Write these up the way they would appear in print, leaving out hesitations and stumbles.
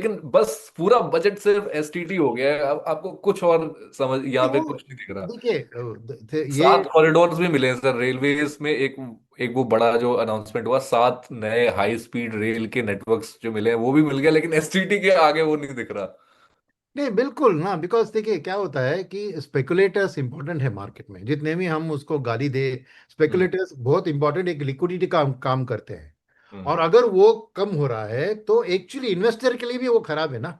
लेकिन बस पूरा बजट सिर्फ एसटीटी हो गया है। अब आपको कुछ और समझ यहाँ नहीं, पे वो कुछ नहीं दिख रहा। देखिए ये 7 कॉरिडोर्स भी मिले हैं सर रेलवेज में। एक एक वो बड़ा जो अनाउंसमेंट हुआ, 7 नए हाई स्पीड रेल के नेटवर्क्स जो मिले हैं वो भी मिल गया, लेकिन एसटीटी के आगे वो नहीं दिख रहा। नहीं, बिल्कुल ना, बिकॉज देखिए क्या होता है कि स्पेकुलेटर्स इंपॉर्टेंट है मार्केट में, जितने भी हम उसको गाली दे, हम्म। स्पेकुलेटर्स बहुत इंपॉर्टेंट एक लिक्विडिटी का काम करते हैं। हम्म। और अगर वो कम हो रहा है तो एक्चुअली इन्वेस्टर के लिए भी वो खराब है ना,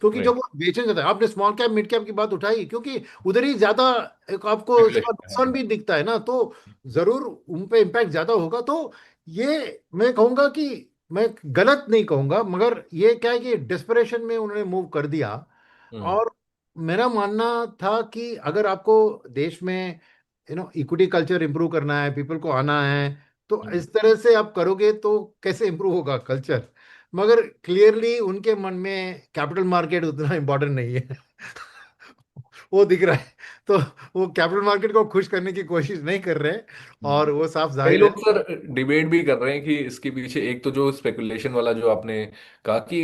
क्योंकि जब राइट। वो बेचने जाता है, आपने स्मॉल कैप मिड कैप की बात उठाई, क्योंकि उधर ही ज्यादा एक आपको इसका नुकसान स्पेकुलेशन। भी दिखता है ना, तो जरूर उन पे इम्पैक्ट ज्यादा होगा। तो ये मैं कहूंगा कि मैं गलत नहीं कहूंगा, मगर ये क्या है कि डिस्परेशन में उन्होंने मूव कर दिया। हम्म। और मेरा मानना था कि अगर आपको देश में इक्विटी कल्चर इंप्रूव करना है, पीपल को आना है, तो हम्म। इस तरह से आप करोगे तो कैसे इंप्रूव होगा कल्चर। मगर क्लियरली उनके मन में कैपिटल मार्केट उतना इम्पोर्टेंट नहीं है। वो दिख रहा है। तो वो कैपिटल मार्केट को खुश करने की कोशिश नहीं कर रहे हैं, हम्म। और वो साफ कई जाहिर है। लोग सर डिबेट भी कर रहे हैं कि इसके पीछे एक तो जो स्पेकुलेशन वाला जो आपने कहा कि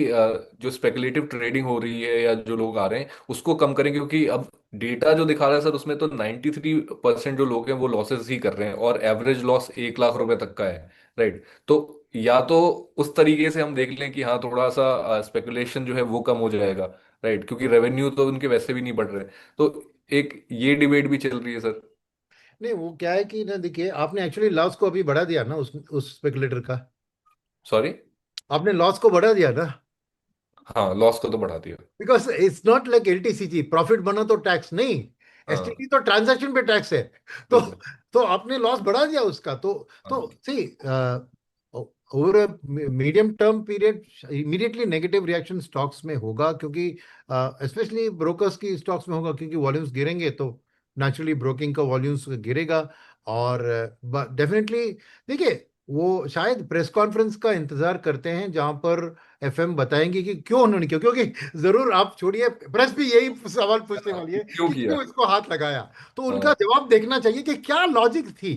जो स्पेकुलेटिव ट्रेडिंग हो रही है या जो लोग आ रहे हैं उसको कम करें, क्योंकि अब डेटा जो दिखा रहा है सर उसमें तो 93% जो लोग हैं वो लॉसेस ही कर रहे हैं, और एवरेज लॉस 1 लाख रुपए तक का है। राइट। तो या तो उस तरीके से हम देख लें कि हाँ थोड़ा सा स्पेकुलेशन जो है वो कम हो जाएगा। राइट, क्योंकि रेवेन्यू तो उनके वैसे भी नहीं बढ़ रहे। तो एक ये डिबेट भी चल रही है सर। नहीं, वो क्या है कि ना, देखिए आपने एक्चुअली लॉस को अभी बढ़ा दिया ना उस स्पेकुलेटर का। सॉरी। आपने लॉस को बढ़ा दिया ना, हाँ, लॉस को तो बढ़ा दिया। Because it's not like LTCG, profit बना तो टैक्स नहीं, हाँ एसटीटी तो ट्रांजैक्शन पे टैक्स है। तो बिल्कुल। तो आपने लॉस बढ़ा दिया उसका। तो हाँ। See, over a medium term period immediately negative reaction stocks में होगा, क्योंकि स्पेशली ब्रोकर्स की स्टॉक्स में होगा, क्योंकि वॉल्यूम्स गिरेंगे तो नेचुरली ब्रोकिंग का वॉल्यूम्स गिरेगा। और डेफिनेटली देखिए, वो शायद प्रेस कॉन्फ्रेंस का इंतजार करते हैं जहां पर एफएम बताएंगे कि क्यों उन्होंने क्यों, क्योंकि जरूर आप छोड़िए, प्रेस भी यही सवाल पूछने हाँ, वाली है क्यों कि किया। क्यों इसको हाथ लगाया। तो उनका हाँ। जवाब देखना चाहिए कि क्या लॉजिक थी,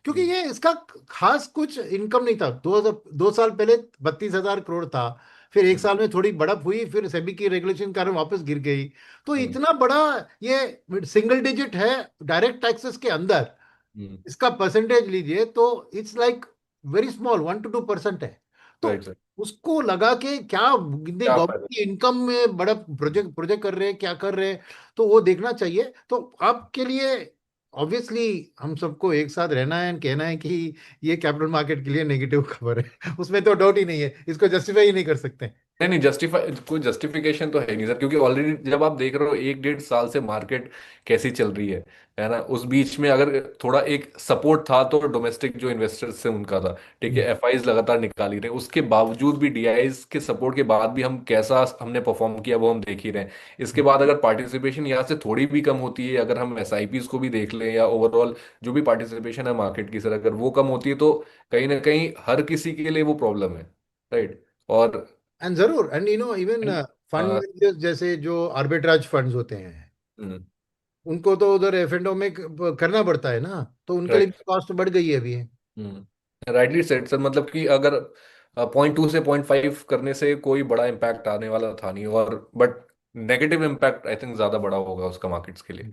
क्योंकि हम्म। ये इसका खास कुछ इनकम नहीं था। 2 साल पहले 32,000 करोड़ था, फिर एक हम्म। साल में थोड़ी बढ़त हुई, फिर सेबी की रेगुलेशन के कारण वापस गिर गई। तो हम्म। इतना बड़ा ये सिंगल डिजिट है डायरेक्ट टैक्सेस के अंदर, हम्म। इसका परसेंटेज लीजिए तो it's like very small, 1 to 2% है। तो राइट सर। उसको लगा के क्या इतनी क्या गवर्नमेंट फायदा। की इनकम में बड़ा प्रोजेक्ट प्रोजेक्ट कर रहे हैं, क्या कर रहे हैं, तो वो देखना चाहिए। तो आपके लिए ऑब्वियसली हम सबको एक साथ रहना है, कहना है कि ये कैपिटल मार्केट के लिए नेगेटिव खबर है। उसमें तो डाउट ही नहीं है, इसको जस्टिफाई ही नहीं कर सकते। नहीं नहीं, जस्टिफाई कोई जस्टिफिकेशन तो है नहीं सर, क्योंकि ऑलरेडी जब आप देख रहे हो 1 1.5 साल से मार्केट कैसी चल रही है ना। उस बीच में अगर थोड़ा एक सपोर्ट था तो डोमेस्टिक जो इन्वेस्टर्स से उनका था। ठीक है, एफआईज लगातार निकाल ही रहे हैं, उसके बावजूद भी डीआईज के सपोर्ट के बाद भी हम कैसा हमने परफॉर्म किया वो हम देख ही रहे हैं। इसके बाद अगर पार्टिसिपेशन यहाँ से थोड़ी भी कम होती है, अगर हम एसआईपीज को भी देख लें या ओवरऑल जो भी पार्टिसिपेशन है मार्केट की सर, अगर वो कम होती है तो कहीं ना कहीं हर किसी के लिए वो प्रॉब्लम है। राइट। और एंड जरूर, एंड इवन फंड हाँ। मैनेजर्स जैसे जो आर्बिट्राज फंड्स होते हैं, हम्म। उनको तो उधर एफ एंड में करना पड़ता है ना, तो उनके लिए राइट। भी कॉस्ट बढ़ गई है अभी। राइटली सेट सर, मतलब कि अगर 0.2 से 0.5 करने से कोई बड़ा इम्पैक्ट आने वाला था नहीं, और but negative impact I think ज्यादा बड़ा होगा उसका मार्केट्स के लिए।